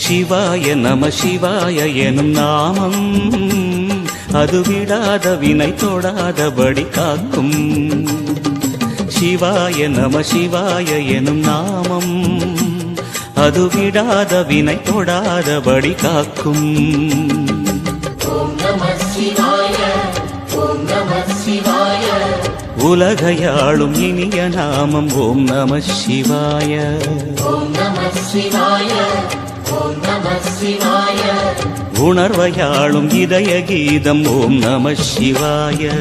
சிவாய நம சிவாய எனும் நாமம் அது விடாத வினை தொடாதபடி காக்கும். சிவாய நம சிவாய எனும் நாமம் அது விடாத வினை தொடாதபடி காக்கும். உலகையாளும் இனிய நாமம் ஓம் நம சிவாய. உணர்வையாளும் இதய கீதம் ஓம் நம சிவாய.